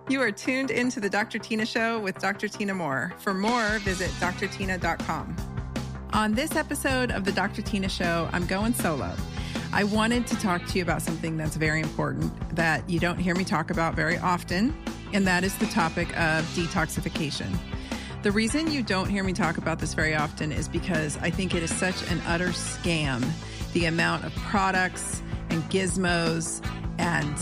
You are tuned into the Dr. Tina Show with Dr. Tina Moore. For more, visit drtina.com. On this episode of the Dr. Tina Show, I'm going solo. I wanted to talk to you about something that's very important that you don't hear me talk about very often, and that is the topic of detoxification. The reason you don't hear me talk about this very often is because I think it is such an utter scam, the amount of products and gizmos and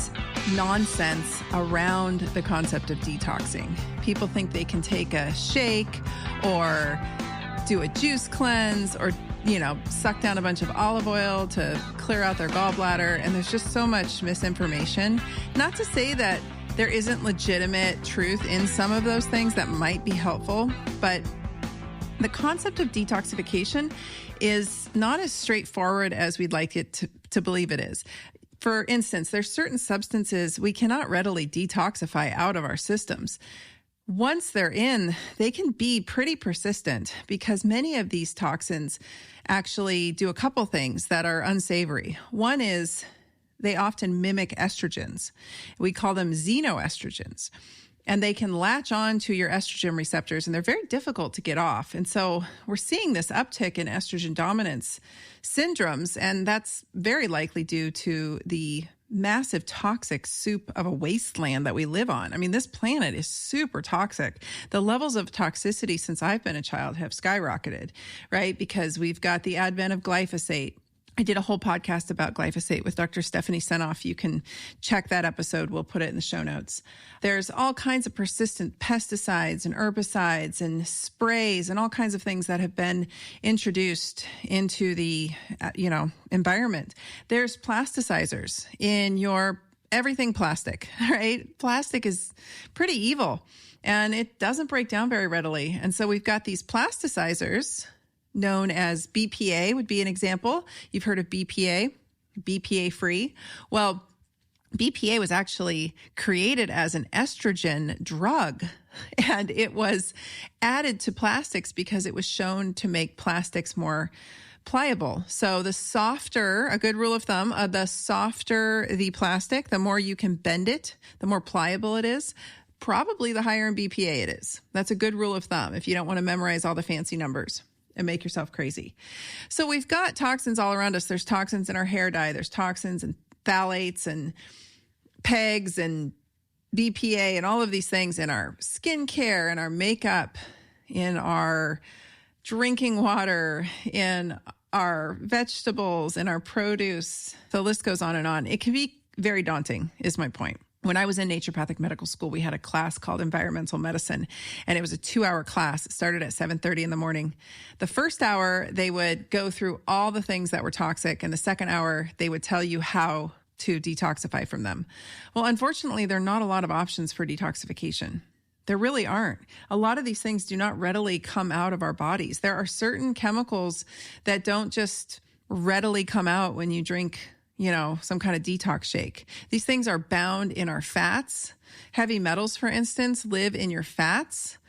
nonsense around the concept of detoxing. People think they can take a shake or do a juice cleanse or, suck down a bunch of olive oil to clear out their gallbladder. And there's just so much misinformation. Not to say that there isn't legitimate truth in some of those things that might be helpful, but the concept of detoxification is not as straightforward as we'd like it to believe it is. For instance, there's certain substances we cannot readily detoxify out of our systems. Once they're in, they can be pretty persistent because many of these toxins actually do a couple things that are unsavory. One is they often mimic estrogens. We call them xenoestrogens. And they can latch on to your estrogen receptors, and they're very difficult to get off. And so we're seeing this uptick in estrogen dominance syndromes, and that's very likely due to the massive toxic soup of a wasteland that we live on. I mean, this planet is super toxic. The levels of toxicity since I've been a child have skyrocketed, right? Because we've got the advent of glyphosate. I did a whole podcast about glyphosate with Dr. Stephanie Senoff. You can check that episode. We'll put it in the show notes. There's all kinds of persistent pesticides and herbicides and sprays and all kinds of things that have been introduced into the, environment. There's plasticizers in your everything plastic, right? Plastic is pretty evil and it doesn't break down very readily. And so we've got these plasticizers known as BPA would be an example. You've heard of BPA, BPA free. Well, BPA was actually created as an estrogen drug, and it was added to plastics because it was shown to make plastics more pliable. So the softer, a good rule of thumb, the softer the plastic, the more you can bend it, the more pliable it is, probably the higher in BPA it is. That's a good rule of thumb if you don't want to memorize all the fancy numbers and make yourself crazy. So we've got toxins all around us. There's toxins in our hair dye. There's toxins and phthalates and PEGs and BPA and all of these things in our skincare, in our makeup, in our drinking water, in our vegetables, in our produce. The list goes on and on. It can be very daunting, is my point. When I was in naturopathic medical school, we had a class called environmental medicine, and it was a 2-hour class. It started at 7:30 in the morning. The first hour, they would go through all the things that were toxic, and the second hour, they would tell you how to detoxify from them. Well, unfortunately, there are not a lot of options for detoxification. There really aren't. A lot of these things do not readily come out of our bodies. There are certain chemicals that don't just readily come out when you drink some kind of detox shake. These things are bound in our fats. Heavy metals, for instance, live in your fats.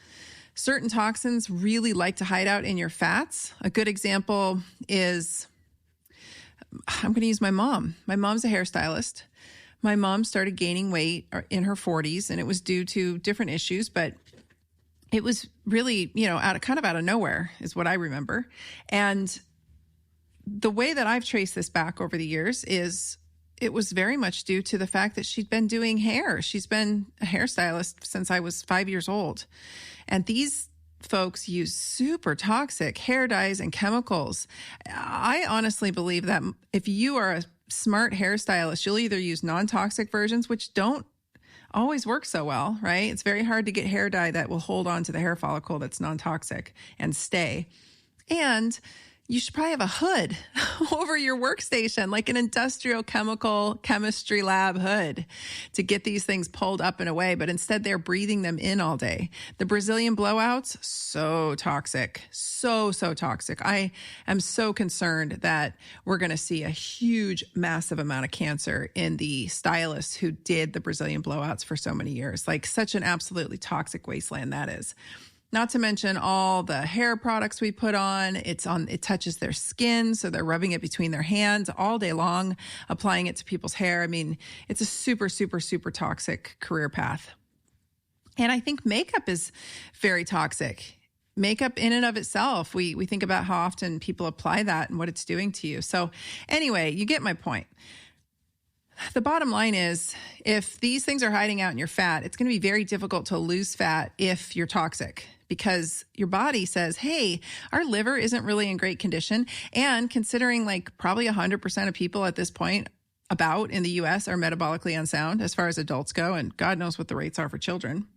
Certain toxins really like to hide out in your fats. A good example is, I'm going to use my mom. My mom's a hairstylist. My mom started gaining weight in her 40s, and it was due to different issues, but it was really, out of nowhere is what I remember. And the way that I've traced this back over the years is it was very much due to the fact that she'd been doing hair. She's been a hairstylist since I was 5 years old. And these folks use super toxic hair dyes and chemicals. I honestly believe that if you are a smart hairstylist, you'll either use non-toxic versions, which don't always work so well, right? It's very hard to get hair dye that will hold on to the hair follicle that's non-toxic and stay. And you should probably have a hood over your workstation, like an industrial chemical chemistry lab hood to get these things pulled up and away. But instead, they're breathing them in all day. The Brazilian blowouts, so toxic, so toxic. I am so concerned that we're going to see a huge, massive amount of cancer in the stylists who did the Brazilian blowouts for so many years. Like such an absolutely toxic wasteland that is. Not to mention all the hair products we put on. It touches their skin, so they're rubbing it between their hands all day long, applying it to people's hair. I mean, it's a super toxic career path. And I think makeup is very toxic. Makeup in and of itself, we think about how often people apply that and what it's doing to you. So anyway, you get my point. The bottom line is, if these things are hiding out in your fat, it's going to be very difficult to lose fat if you're toxic, because your body says, hey, our liver isn't really in great condition. And considering like probably 100% of people at this point about in the US are metabolically unsound as far as adults go, and God knows what the rates are for children.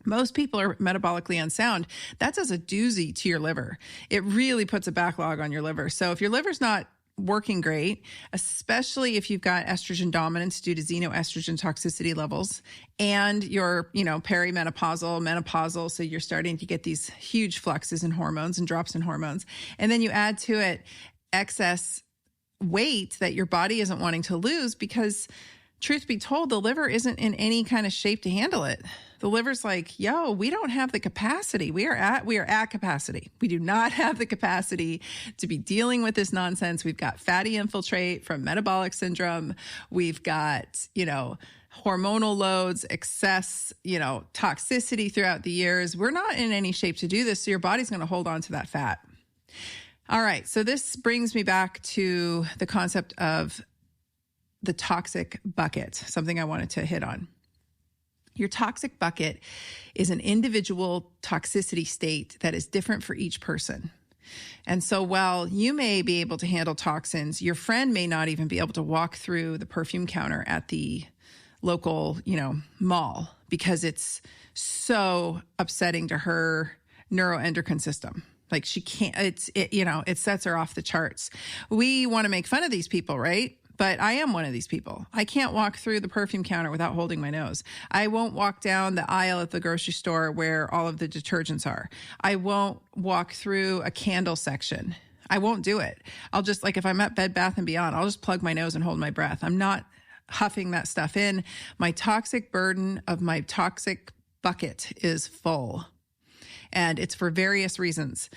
Most people are metabolically unsound. That does a doozy to your liver. It really puts a backlog on your liver. So if your liver's not working great, especially if you've got estrogen dominance due to xenoestrogen toxicity levels, and you're, perimenopausal, menopausal, so you're starting to get these huge fluxes in hormones and drops in hormones. And then you add to it excess weight that your body isn't wanting to lose, because truth be told, the liver isn't in any kind of shape to handle it. The liver's like, we don't have the capacity. We are at capacity. We do not have the capacity to be dealing with this nonsense. We've got fatty infiltrate from metabolic syndrome. We've got, hormonal loads, excess, toxicity throughout the years. We're not in any shape to do this. So your body's going to hold on to that fat. All right. So this brings me back to the concept of the toxic bucket, something I wanted to hit on. Your toxic bucket is an individual toxicity state that is different for each person. And so while you may be able to handle toxins, your friend may not even be able to walk through the perfume counter at the local, mall, because it's so upsetting to her neuroendocrine system. Like she can't, it sets her off the charts. We want to make fun of these people, right? But I am one of these people. I can't walk through the perfume counter without holding my nose. I won't walk down the aisle at the grocery store where all of the detergents are. I won't walk through a candle section. I won't do it. I'll just, like, if I'm at Bed Bath & Beyond, I'll just plug my nose and hold my breath. I'm not huffing that stuff in. My toxic burden of my toxic bucket is full. And it's for various reasons.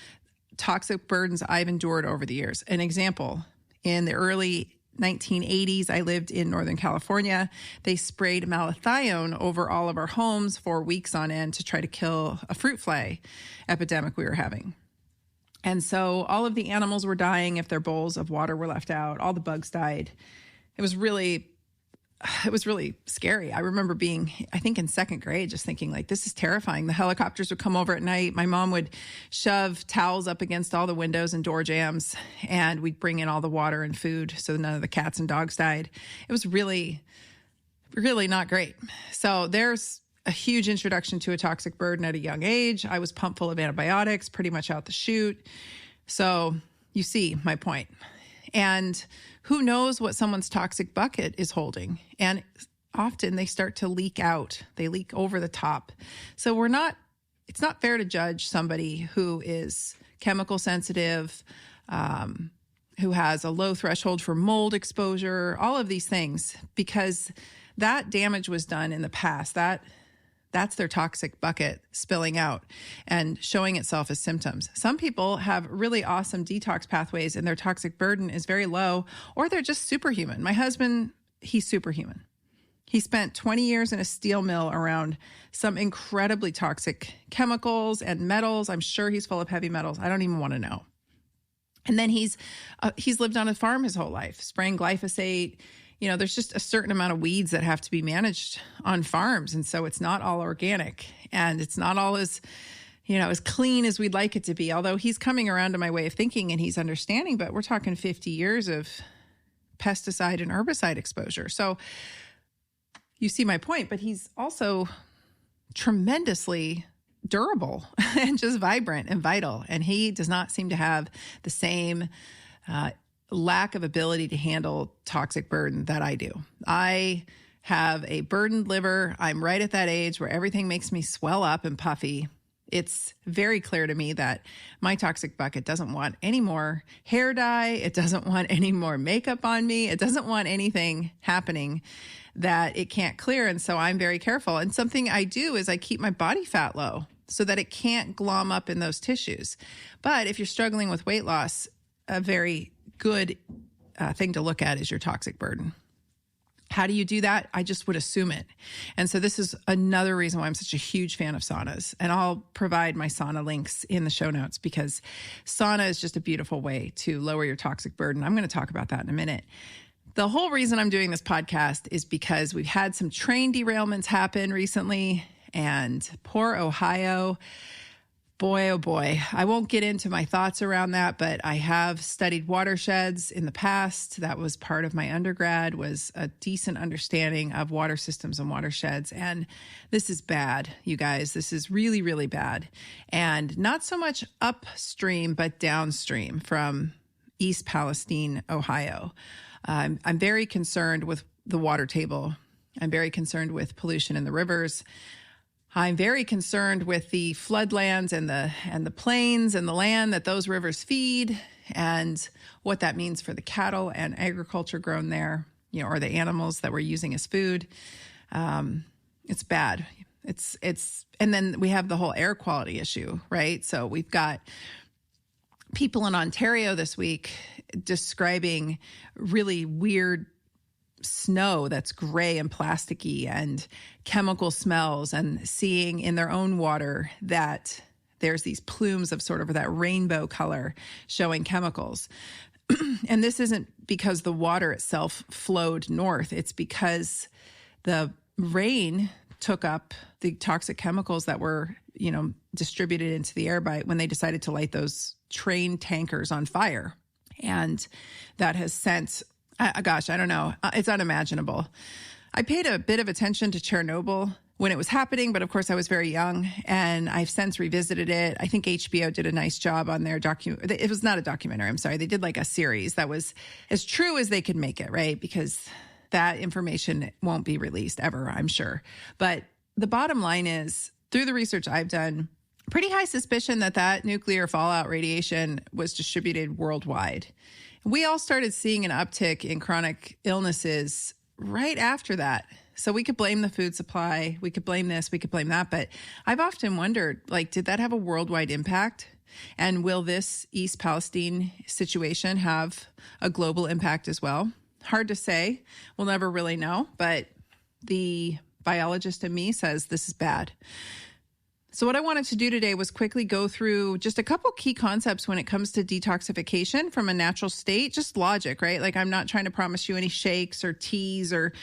Toxic burdens I've endured over the years. An example, in the early 1980s, I lived in Northern California. They sprayed malathion over all of our homes for weeks on end to try to kill a fruit fly epidemic we were having. And so all of the animals were dying if their bowls of water were left out. All the bugs died. It was really scary. I remember being, I think in second grade, just thinking like, this is terrifying. The helicopters would come over at night. My mom would shove towels up against all the windows and door jambs, and we'd bring in all the water and food so none of the cats and dogs died. It was really, really not great. So there's a huge introduction to a toxic burden at a young age. I was pumped full of antibiotics pretty much out the chute. So you see my point. And who knows what someone's toxic bucket is holding? And often they start to leak out. They leak over the top. So it's not fair to judge somebody who is chemical sensitive, who has a low threshold for mold exposure, all of these things, because that damage was done in the past. That's their toxic bucket spilling out and showing itself as symptoms. Some people have really awesome detox pathways and their toxic burden is very low, or they're just superhuman. My husband, he's superhuman. He spent 20 years in a steel mill around some incredibly toxic chemicals and metals. I'm sure he's full of heavy metals. I don't even want to know. And then he's lived on a farm his whole life, spraying glyphosate. There's just a certain amount of weeds that have to be managed on farms. And so it's not all organic, and it's not all as clean as we'd like it to be. Although he's coming around to my way of thinking and he's understanding, but we're talking 50 years of pesticide and herbicide exposure. So you see my point, but he's also tremendously durable and just vibrant and vital. And he does not seem to have the same, lack of ability to handle toxic burden that I do. I have a burdened liver. I'm right at that age where everything makes me swell up and puffy. It's very clear to me that my toxic bucket doesn't want any more hair dye. It doesn't want any more makeup on me. It doesn't want anything happening that it can't clear. And so I'm very careful. And something I do is I keep my body fat low so that it can't glom up in those tissues. But if you're struggling with weight loss, a very good thing to look at is your toxic burden. How do you do that? I just would assume it. And so this is another reason why I'm such a huge fan of saunas. And I'll provide my sauna links in the show notes because sauna is just a beautiful way to lower your toxic burden. I'm going to talk about that in a minute. The whole reason I'm doing this podcast is because we've had some train derailments happen recently, and poor Ohio. Boy, oh boy. I won't get into my thoughts around that, but I have studied watersheds in the past. That was part of my undergrad, was a decent understanding of water systems and watersheds. And this is bad, you guys. This is really, really bad. And not so much upstream, but downstream from East Palestine, Ohio. I'm very concerned with the water table. I'm very concerned with pollution in the rivers. I'm very concerned with the floodlands and the plains and the land that those rivers feed and what that means for the cattle and agriculture grown there, or the animals that we're using as food. It's bad. And then we have the whole air quality issue, right? So we've got people in Ontario this week describing really weird snow that's gray and plasticky and chemical smells, and seeing in their own water that there's these plumes of sort of that rainbow color showing chemicals. And this isn't because the water itself flowed north. It's because the rain took up the toxic chemicals that were, distributed into the air when they decided to light those train tankers on fire. And that has sent, I don't know. It's unimaginable. I paid a bit of attention to Chernobyl when it was happening, but of course I was very young, and I've since revisited it. I think HBO did a nice job on their it was not a documentary, I'm sorry. They did like a series that was as true as they could make it, right? Because that information won't be released ever, I'm sure. But the bottom line is, through the research I've done, pretty high suspicion that nuclear fallout radiation was distributed worldwide. We all started seeing an uptick in chronic illnesses right after that. So we could blame the food supply, we could blame this, we could blame that. But I've often wondered, did that have a worldwide impact? And will this East Palestine situation have a global impact as well? Hard to say. We'll never really know. But the biologist in me says this is bad. So what I wanted to do today was quickly go through just a couple key concepts when it comes to detoxification from a natural state, just logic, right? I'm not trying to promise you any shakes or teas or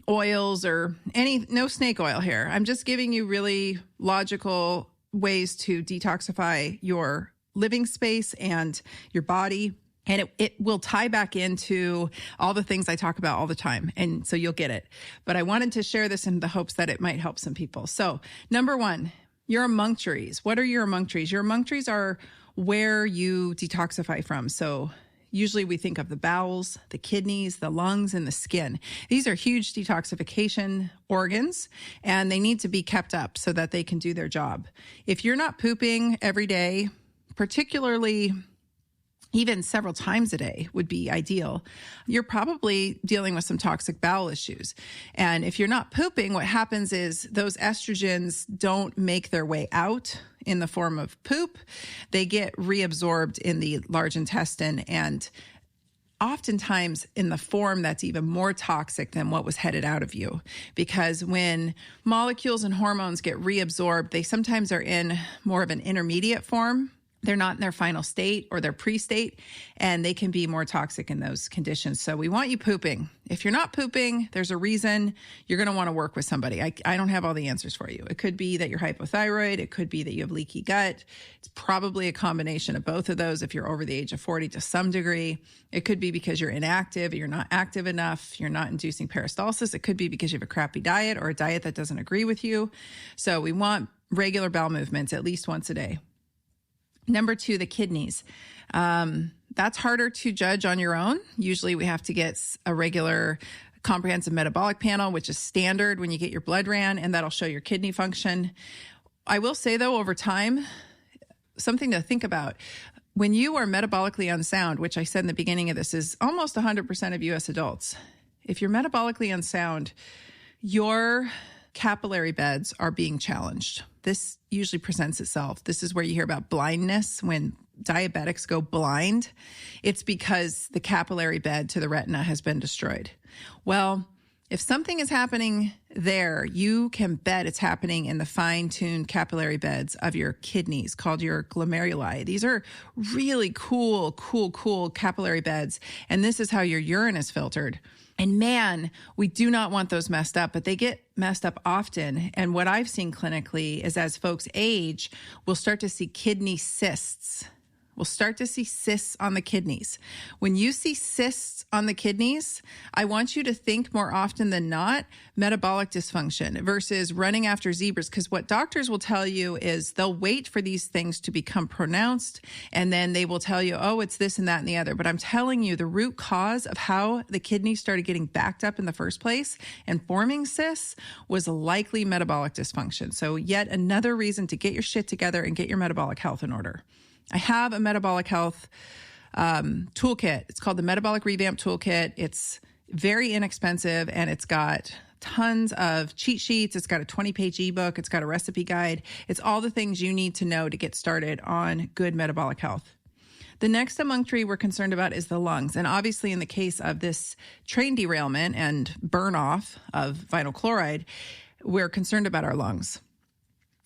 oils or no snake oil here. I'm just giving you really logical ways to detoxify your living space and your body. And it will tie back into all the things I talk about all the time. And so you'll get it. But I wanted to share this in the hopes that it might help some people. So number one, your emunctories. What are your emunctories? Your emunctories are where you detoxify from. So usually we think of the bowels, the kidneys, the lungs, and the skin. These are huge detoxification organs, and they need to be kept up so that they can do their job. If you're not pooping every day, particularly even several times a day would be ideal, you're probably dealing with some toxic bowel issues. And if you're not pooping, what happens is those estrogens don't make their way out in the form of poop. They get reabsorbed in the large intestine, and oftentimes in the form that's even more toxic than what was headed out of you. Because when molecules and hormones get reabsorbed, they sometimes are in more of an intermediate form. They're not in their final state or their pre-state, and they can be more toxic in those conditions. So we want you pooping. If you're not pooping, there's a reason. You're going to want to work with somebody. I don't have all the answers for you. It could be that you're hypothyroid. It could be that you have leaky gut. It's probably a combination of both of those if you're over the age of 40 to some degree. It could be because you're inactive, you're not active enough, you're not inducing peristalsis. It could be because you have a crappy diet or a diet that doesn't agree with you. So we want regular bowel movements at least once a day. Number two, the kidneys. That's harder to judge on your own. Usually we have to get a regular comprehensive metabolic panel, which is standard when you get your blood ran, and that'll show your kidney function. I will say, though, over time, something to think about. When you are metabolically unsound, which I said in the beginning of this is almost 100% of U.S. adults, if you're metabolically unsound, your capillary beds are being challenged. This usually presents itself. This is where you hear about blindness. When diabetics go blind, it's because the capillary bed to the retina has been destroyed. Well, If something is happening there, you can bet it's happening in the fine-tuned capillary beds of your kidneys called your glomeruli. These are really cool capillary beds. And this is how your urine is filtered. And man, we do not want those messed up, but they get messed up often. And what I've seen clinically is as folks age, we'll start to see kidney cysts. We'll start to see cysts on the kidneys. When you see cysts on the kidneys, I want you to think more often than not metabolic dysfunction versus running after zebras. Because what doctors will tell you is they'll wait for these things to become pronounced, and then they will tell you, oh, it's this and that and the other. But I'm telling you, the root cause of how the kidneys started getting backed up in the first place and forming cysts was likely metabolic dysfunction. So yet another reason to get your shit together and get your metabolic health in order. I have a metabolic health toolkit. It's called the Metabolic Revamp Toolkit. It's very inexpensive, and it's got tons of cheat sheets. It's got a 20-page ebook. It's got a recipe guide. It's all the things you need to know to get started on good metabolic health. The next among tree we're concerned about is the lungs. And obviously in the case of this train derailment and burn off of vinyl chloride, we're concerned about our lungs.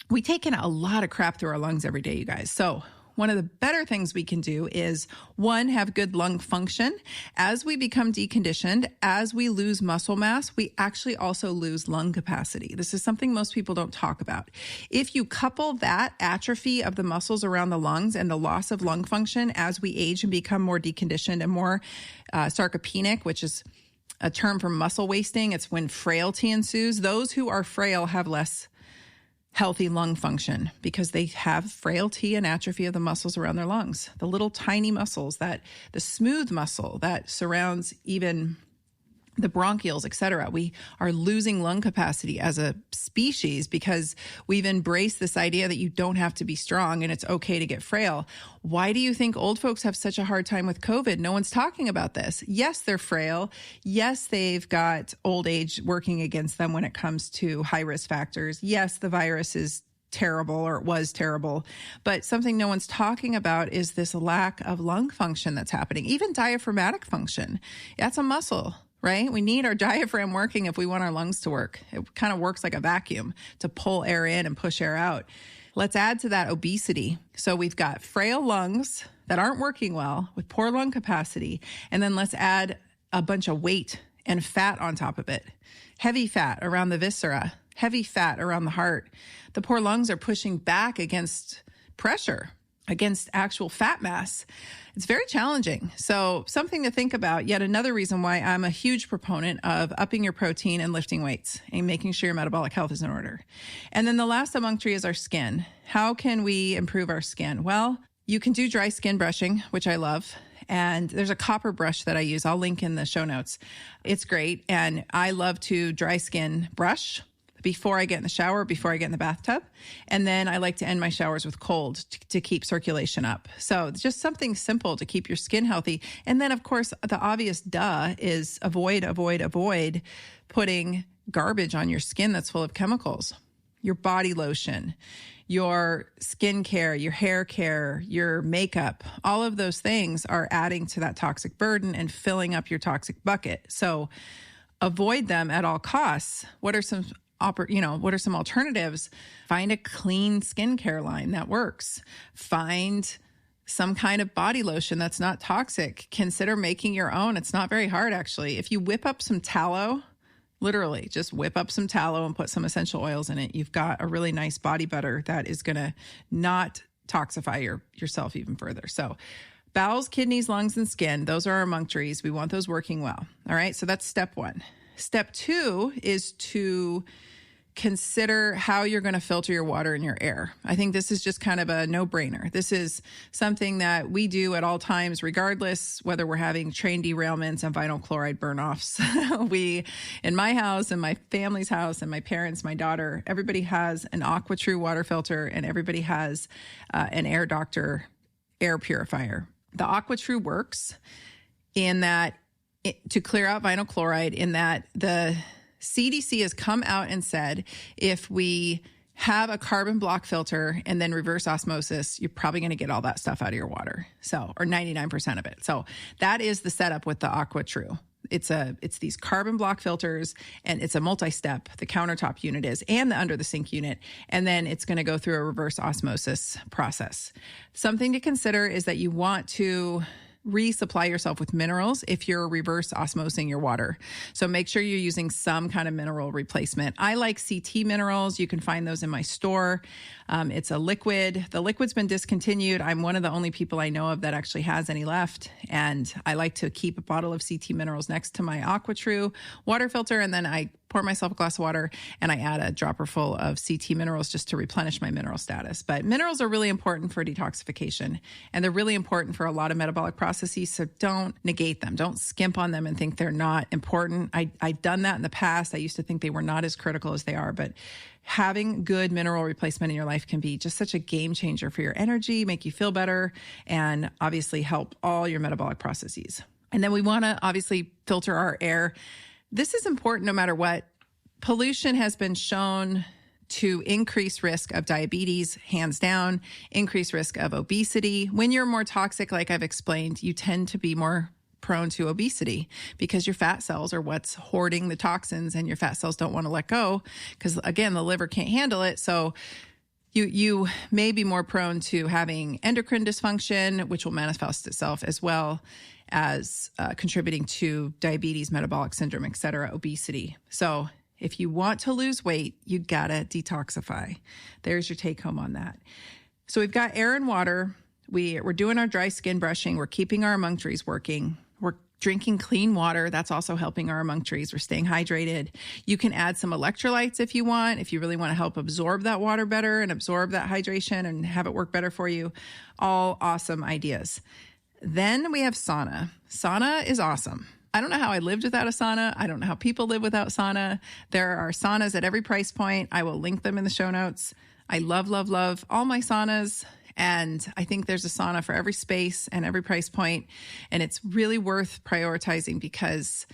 We take in a lot of crap through our lungs every day, you guys. So one of the better things we can do is, one, have good lung function. As we become deconditioned, as we lose muscle mass, we actually also lose lung capacity. This is something most people don't talk about. If you couple that atrophy of the muscles around the lungs and the loss of lung function as we age and become more deconditioned and more sarcopenic, which is a term for muscle wasting. It's when frailty ensues. Those who are frail have less healthy lung function because they have frailty and atrophy of the muscles around their lungs, the little tiny muscles, that the smooth muscle that surrounds even the bronchioles, et cetera. We are losing lung capacity as a species because we've embraced this idea that you don't have to be strong and it's okay to get frail. Why do you think old folks have such a hard time with COVID? No one's talking about this. Yes, they're frail. Yes, they've got old age working against them when it comes to high risk factors. Yes, the virus is terrible, or it was terrible. But something no one's talking about is this lack of lung function that's happening. Even diaphragmatic function. That's a muscle, right? We need our diaphragm working if we want our lungs to work. It kind of works like a vacuum to pull air in and push air out. Let's add to that obesity. So we've got frail lungs that aren't working well with poor lung capacity. And then let's add a bunch of weight and fat on top of it. Heavy fat around the viscera, heavy fat around the heart. The poor lungs are pushing back against pressure, against actual fat mass. It's very challenging. So something to think about. Yet another reason why I'm a huge proponent of upping your protein and lifting weights and making sure your metabolic health is in order. And then the last among tree is our skin. How can we improve our skin? Well, you can do dry skin brushing, which I love. And there's a copper brush that I use. I'll link in the show notes. It's great. And I love to dry skin brush before I get in the shower, before I get in the bathtub. And then I like to end my showers with cold to keep circulation up. So just something simple to keep your skin healthy. And then, of course, the obvious is avoid putting garbage on your skin that's full of chemicals. Your body lotion, your skin care, your hair care, your makeup, all of those things are adding to that toxic burden and filling up your toxic bucket. So avoid them at all costs. What are some alternatives? Find a clean skincare line that works. Find some kind of body lotion that's not toxic. Consider making your own. It's not very hard, actually. If you whip up some tallow, literally just whip up some tallow and put some essential oils in it, you've got a really nice body butter that is going to not toxify yourself even further. So bowels, kidneys, lungs, and skin, those are our monk trees. We want those working well. All right. So that's step one. Step two is to consider how you're going to filter your water and your air. I think this is just kind of a no-brainer. This is something that we do at all times, regardless whether we're having train derailments and vinyl chloride burn-offs. In my house, in my family's house, and my parents, my daughter, everybody has an AquaTrue water filter, and everybody has an Air Doctor air purifier. The AquaTrue works in that to clear out vinyl chloride, in that the CDC has come out and said, if we have a carbon block filter and then reverse osmosis, you're probably going to get all that stuff out of your water. So, or 99% of it. So that is the setup with the AquaTrue. It's these carbon block filters, and it's a multi-step, the countertop unit is, and the under the sink unit. And then it's going to go through a reverse osmosis process. Something to consider is that you want to resupply yourself with minerals if you're reverse osmosing your water. So make sure you're using some kind of mineral replacement. I like CT minerals. You can find those in my store. It's a liquid. The liquid's been discontinued. I'm one of the only people I know of that actually has any left. And I like to keep a bottle of CT minerals next to my AquaTrue water filter. And then I pour myself a glass of water and I add a dropper full of CT minerals just to replenish my mineral status. But minerals are really important for detoxification, and they're really important for a lot of metabolic processes. So don't negate them. Don't skimp on them and think they're not important. I've done that in the past. I used to think they were not as critical as they are, but having good mineral replacement in your life can be just such a game changer for your energy, make you feel better, and obviously help all your metabolic processes. And then we want to obviously filter our air. This is important no matter what. Pollution has been shown to increase risk of diabetes, hands down, increase risk of obesity. When you're more toxic, like I've explained, you tend to be more prone to obesity because your fat cells are what's hoarding the toxins, and your fat cells don't want to let go because, again, the liver can't handle it. So you may be more prone to having endocrine dysfunction, which will manifest itself as well as contributing to diabetes, metabolic syndrome, et cetera, obesity. So if you want to lose weight, you gotta detoxify. There's your take home on that. So we've got air and water. We're doing our dry skin brushing. We're keeping our emunctories working. We're drinking clean water. That's also helping our emunctories. We're staying hydrated. You can add some electrolytes if you want, if you really want to help absorb that water better and absorb that hydration and have it work better for you. All awesome ideas. Then we have sauna. Sauna is awesome. I don't know how I lived without a sauna. I don't know how people live without sauna. There are saunas at every price point. I will link them in the show notes. I love, love, love all my saunas. And I think there's a sauna for every space and every price point. And it's really worth prioritizing because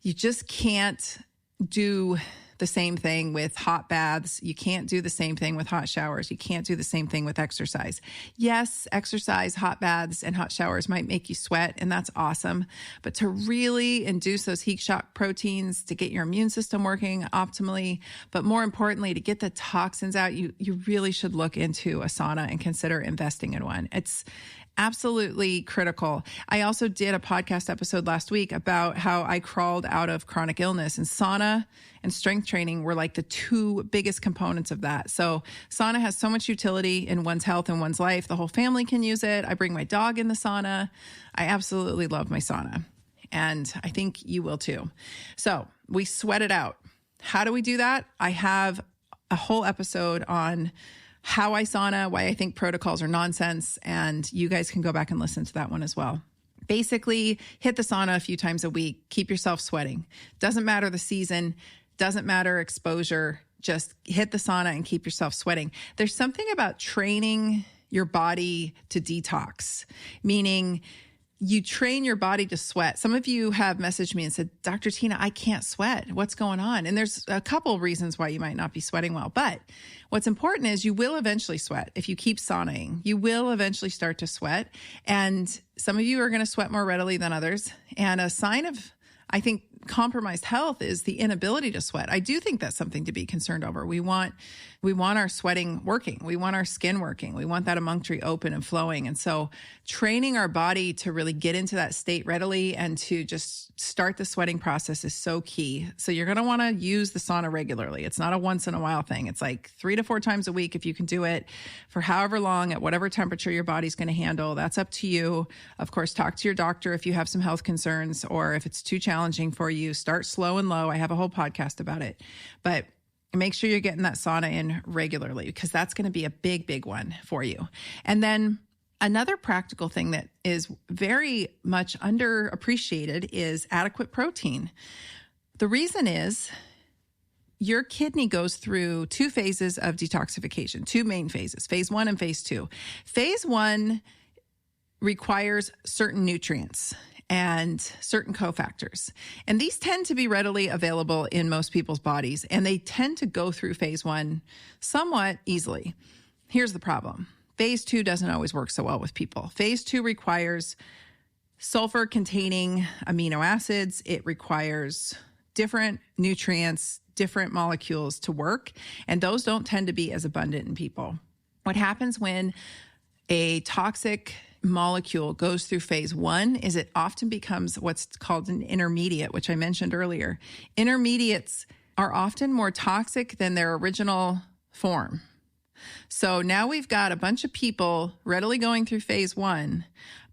you just can't do the same thing with hot baths. You can't do the same thing with hot showers. You can't do the same thing with exercise. Yes, exercise, hot baths, and hot showers might make you sweat, and that's awesome. But to really induce those heat shock proteins, to get your immune system working optimally, but more importantly, to get the toxins out, you really should look into a sauna and consider investing in one. It's absolutely critical. I also did a podcast episode last week about how I crawled out of chronic illness, and sauna and strength training were like the two biggest components of that. So sauna has so much utility in one's health and one's life. The whole family can use it. I bring my dog in the sauna. I absolutely love my sauna, and I think you will too. So we sweat it out. How do we do that? I have a whole episode on how I sauna, why I think protocols are nonsense, and you guys can go back and listen to that one as well. Basically, hit the sauna a few times a week. Keep yourself sweating. Doesn't matter the season, doesn't matter exposure. Just hit the sauna and keep yourself sweating. There's something about training your body to detox, meaning you train your body to sweat. Some of you have messaged me and said, Dr. Tina, I can't sweat. What's going on? And there's a couple of reasons why you might not be sweating well. But what's important is you will eventually sweat. If you keep saunaing, you will eventually start to sweat. And some of you are going to sweat more readily than others. And a sign of, I think, compromised health is the inability to sweat. I do think that's something to be concerned over. We want our sweating working. We want our skin working. We want that emunctory open and flowing. And so training our body to really get into that state readily and to just start the sweating process is so key. So you're going to want to use the sauna regularly. It's not a once in a while thing. It's like 3 to 4 times a week if you can do it for however long at whatever temperature your body's going to handle. That's up to you. Of course, talk to your doctor if you have some health concerns or if it's too challenging for you. Start slow and low. I have a whole podcast about it. But make sure you're getting that sauna in regularly because that's going to be a big, big one for you. And then another practical thing that is very much underappreciated is adequate protein. The reason is your kidney goes through 2 phases of detoxification, 2 main phases, phase 1 and phase 2. Phase 1 requires certain nutrients and certain cofactors. And these tend to be readily available in most people's bodies, and they tend to go through phase 1 somewhat easily. Here's the problem. Phase 2 doesn't always work so well with people. Phase 2 requires sulfur containing amino acids. It requires different nutrients, different molecules to work. And those don't tend to be as abundant in people. What happens when a toxic molecule goes through phase one is it often becomes what's called an intermediate, which I mentioned earlier. Intermediates are often more toxic than their original form. So now we've got a bunch of people readily going through phase one,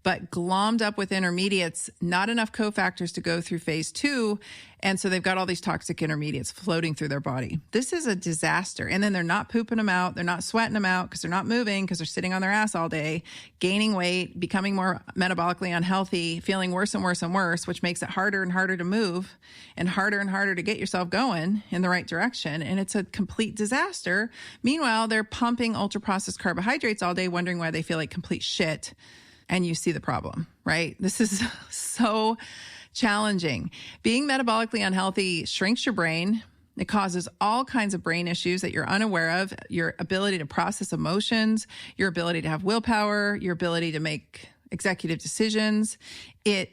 but glommed up with intermediates, not enough cofactors to go through phase two. And so they've got all these toxic intermediates floating through their body. This is a disaster. And then they're not pooping them out. They're not sweating them out because they're not moving, because they're sitting on their ass all day, gaining weight, becoming more metabolically unhealthy, feeling worse and worse and worse, which makes it harder and harder to move and harder to get yourself going in the right direction. And it's a complete disaster. Meanwhile, they're pumping ultra-processed carbohydrates all day, wondering why they feel like complete shit. And you see the problem, right? This is so challenging. Being metabolically unhealthy shrinks your brain. It causes all kinds of brain issues that you're unaware of, your ability to process emotions, your ability to have willpower, your ability to make executive decisions. It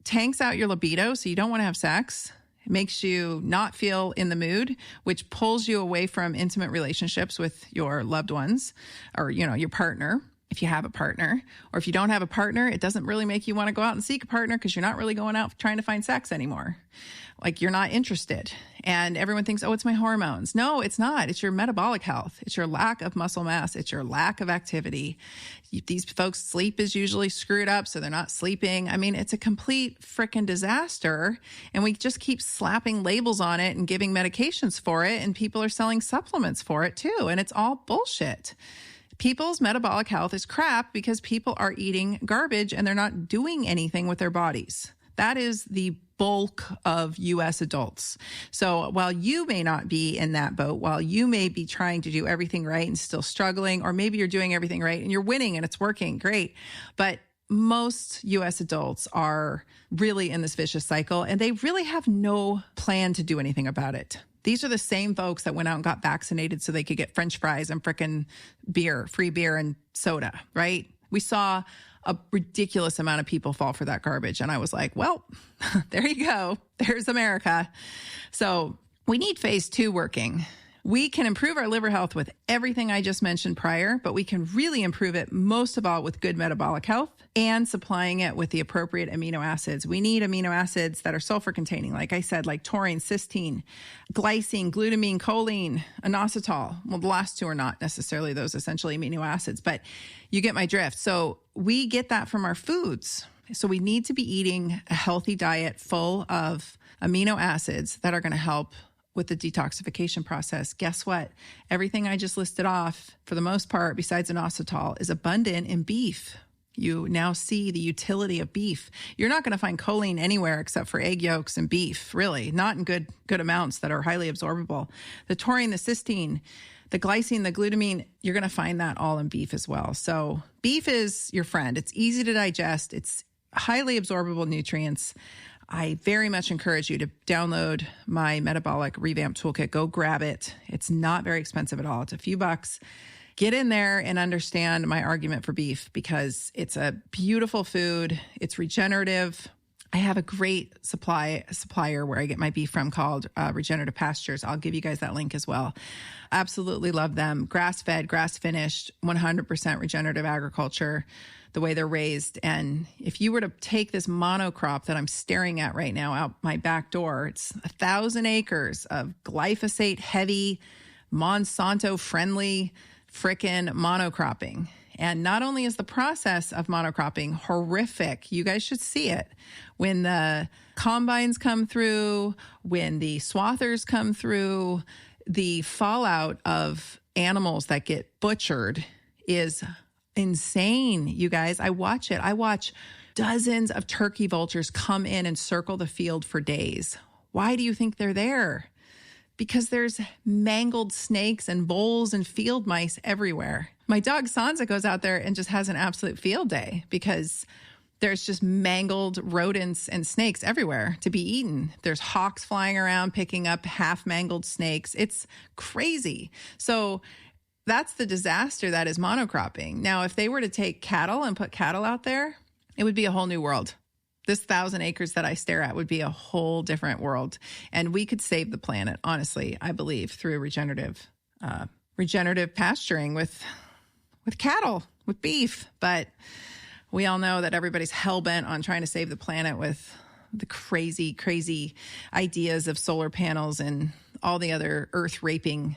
tanks out your libido, so you don't want to have sex. It makes you not feel in the mood, which pulls you away from intimate relationships with your loved ones or, your partner. If you have a partner, or if you don't have a partner, it doesn't really make you want to go out and seek a partner because you're not really going out trying to find sex anymore. Like you're not interested. And everyone thinks, oh, it's my hormones. No, it's not. It's your metabolic health. It's your lack of muscle mass. It's your lack of activity. These folks' sleep is usually screwed up, so they're not sleeping. I mean, it's a complete freaking disaster. And we just keep slapping labels on it and giving medications for it. And people are selling supplements for it too. And it's all bullshit. People's metabolic health is crap because people are eating garbage and they're not doing anything with their bodies. That is the bulk of U.S. adults. So while you may not be in that boat, while you may be trying to do everything right and still struggling, or maybe you're doing everything right and you're winning and it's working, great. But most U.S. adults are really in this vicious cycle and they really have no plan to do anything about it. These are the same folks that went out and got vaccinated so they could get French fries and frickin' beer, free beer and soda, right? We saw a ridiculous amount of people fall for that garbage. And I was like, well, there you go. There's America. So we need phase two working. We can improve our liver health with everything I just mentioned prior, but we can really improve it most of all with good metabolic health and supplying it with the appropriate amino acids. We need amino acids that are sulfur containing, like I said, like taurine, cysteine, glycine, glutamine, choline, inositol. Well, the last two are not necessarily those essentially amino acids, but you get my drift. So we get that from our foods. So we need to be eating a healthy diet full of amino acids that are going to help with the detoxification process. Guess what? Everything I just listed off, for the most part, besides inositol, is abundant in beef. You now see the utility of beef. You're not going to find choline anywhere except for egg yolks and beef, really, not in good amounts that are highly absorbable. The taurine, the cysteine, the glycine, the glutamine, you're going to find that all in beef as well. So beef is your friend. It's easy to digest. It's highly absorbable nutrients. I very much encourage you to download my Metabolic Revamp toolkit. Go grab it. It's not very expensive at all. It's a few bucks. Get in there and understand my argument for beef because it's a beautiful food. It's regenerative. I have a great supplier where I get my beef from called Regenerative Pastures. I'll give you guys that link as well. Absolutely love them. Grass-fed, grass-finished, 100% regenerative agriculture, the way they're raised. And if you were to take this monocrop that I'm staring at right now out my back door, it's 1,000 acres of glyphosate-heavy, Monsanto-friendly frickin' monocropping. And not only is the process of monocropping horrific, you guys should see it. When the combines come through, when the swathers come through, the fallout of animals that get butchered is insane, you guys. I watch it. I watch dozens of turkey vultures come in and circle the field for days. Why do you think they're there? Because there's mangled snakes and voles and field mice everywhere. My dog Sansa goes out there and just has an absolute field day because there's just mangled rodents and snakes everywhere to be eaten. There's hawks flying around picking up half mangled snakes. It's crazy. So that's the disaster that is monocropping. Now, if they were to take cattle and put cattle out there, it would be a whole new world. This 1,000 acres that I stare at would be a whole different world. And we could save the planet, honestly, I believe, through regenerative pasturing with cattle, with beef. But we all know that everybody's hell-bent on trying to save the planet with the crazy, crazy ideas of solar panels and all the other earth-raping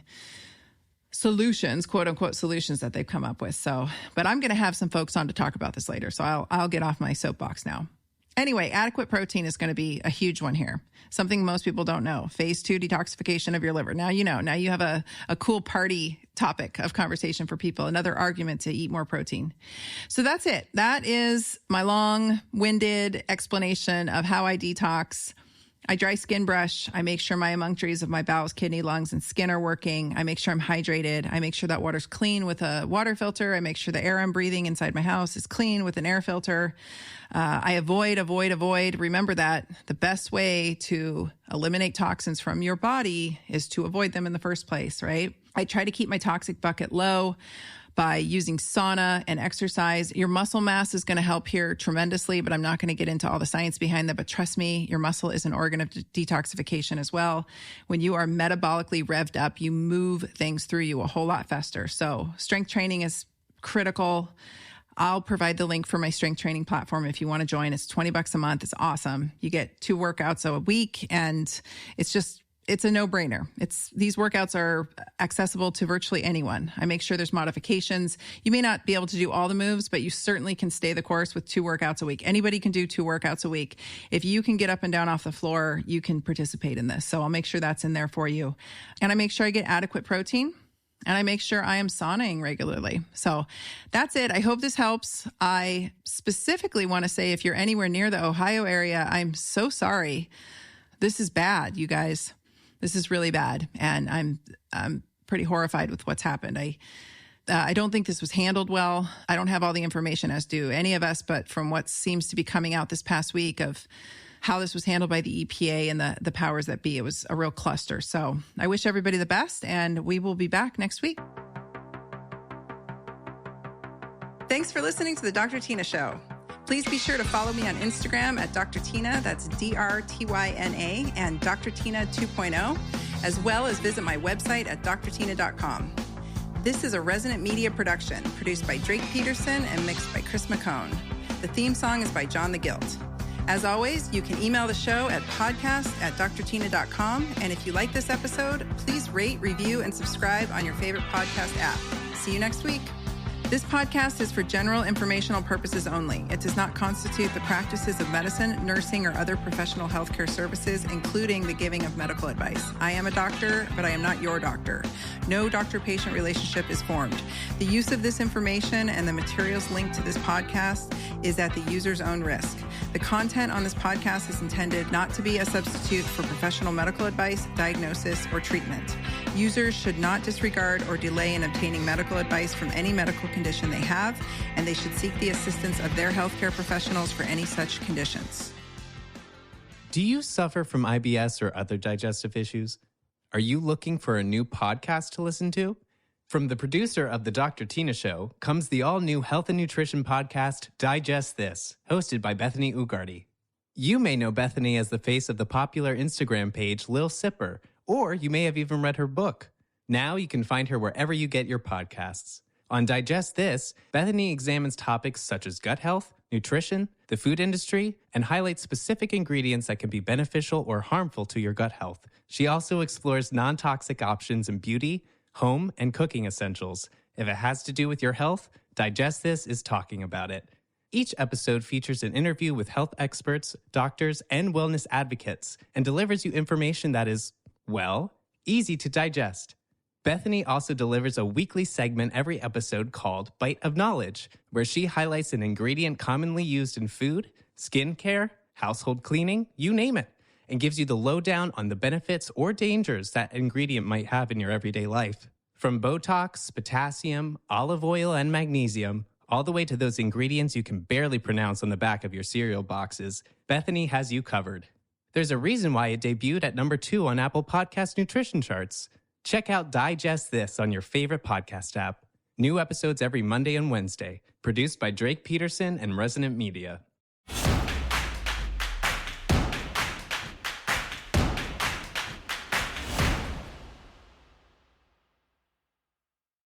solutions, quote unquote solutions that they've come up with. So, but I'm going to have some folks on to talk about this later. So I'll get off my soapbox now. Anyway, adequate protein is going to be a huge one here. Something most people don't know. Phase 2 detoxification of your liver. Now you know. Now you have a cool party topic of conversation for people, another argument to eat more protein. So that's it. That is my long-winded explanation of how I detox. I dry skin brush. I make sure my emunctories of my bowels, kidney, lungs, and skin are working. I make sure I'm hydrated. I make sure that water's clean with a water filter. I make sure the air I'm breathing inside my house is clean with an air filter. I avoid. Remember that the best way to eliminate toxins from your body is to avoid them in the first place, right? I try to keep my toxic bucket low by using sauna and exercise. Your muscle mass is going to help here tremendously, but I'm not going to get into all the science behind that. But trust me, your muscle is an organ of detoxification as well. When you are metabolically revved up, you move things through you a whole lot faster. So strength training is critical. I'll provide the link for my strength training platform if you want to join. It's $20 a month. It's awesome. You get 2 workouts a week, and it's a no-brainer. These workouts are accessible to virtually anyone. I make sure there's modifications. You may not be able to do all the moves, but you certainly can stay the course with 2 workouts a week. Anybody can do 2 workouts a week. If you can get up and down off the floor, you can participate in this. So I'll make sure that's in there for you. And I make sure I get adequate protein. And I make sure I am sauning regularly. So that's it. I hope this helps. I specifically want to say, if you're anywhere near the Ohio area, I'm so sorry. This is bad, you guys. This is really bad. And I'm pretty horrified with what's happened. I don't think this was handled well. I don't have all the information, as do any of us, but from what seems to be coming out this past week of how this was handled by the EPA and the powers that be, it was a real cluster. So I wish everybody the best, and we will be back next week. Thanks for listening to the Dr. Tina Show. Please be sure to follow me on Instagram at Dr. Tina, that's DRTYNA, and Dr. Tina 2.0, as well as visit my website at drtina.com. This is a Resonant Media production produced by Drake Peterson and mixed by Chris McCone. The theme song is by John the Guilt. As always, you can email the show at podcast@drtina.com. And if you like this episode, please rate, review, and subscribe on your favorite podcast app. See you next week. This podcast is for general informational purposes only. It does not constitute the practices of medicine, nursing, or other professional healthcare services, including the giving of medical advice. I am a doctor, but I am not your doctor. No doctor-patient relationship is formed. The use of this information and the materials linked to this podcast is at the user's own risk. The content on this podcast is intended not to be a substitute for professional medical advice, diagnosis, or treatment. Users should not disregard or delay in obtaining medical advice from any medical condition they have, and they should seek the assistance of their healthcare professionals for any such conditions. Do you suffer from IBS or other digestive issues? Are you looking for a new podcast to listen to? From the producer of The Dr. Tina Show comes the all-new health and nutrition podcast, Digest This, hosted by Bethany Ugarte. You may know Bethany as the face of the popular Instagram page Lil Sipper, or you may have even read her book. Now you can find her wherever you get your podcasts. On Digest This, Bethany examines topics such as gut health, nutrition, the food industry, and highlights specific ingredients that can be beneficial or harmful to your gut health. She also explores non-toxic options in beauty, home, and cooking essentials. If it has to do with your health, Digest This is talking about it. Each episode features an interview with health experts, doctors, and wellness advocates, and delivers you information that is, well, easy to digest. Bethany also delivers a weekly segment every episode called Bite of Knowledge, where she highlights an ingredient commonly used in food, skincare, household cleaning, you name it, and gives you the lowdown on the benefits or dangers that ingredient might have in your everyday life. From Botox, potassium, olive oil, and magnesium, all the way to those ingredients you can barely pronounce on the back of your cereal boxes, Bethany has you covered. There's a reason why it debuted at number 2 on Apple Podcast nutrition charts. Check out Digest This on your favorite podcast app. New episodes every Monday and Wednesday, produced by Drake Peterson and Resonant Media.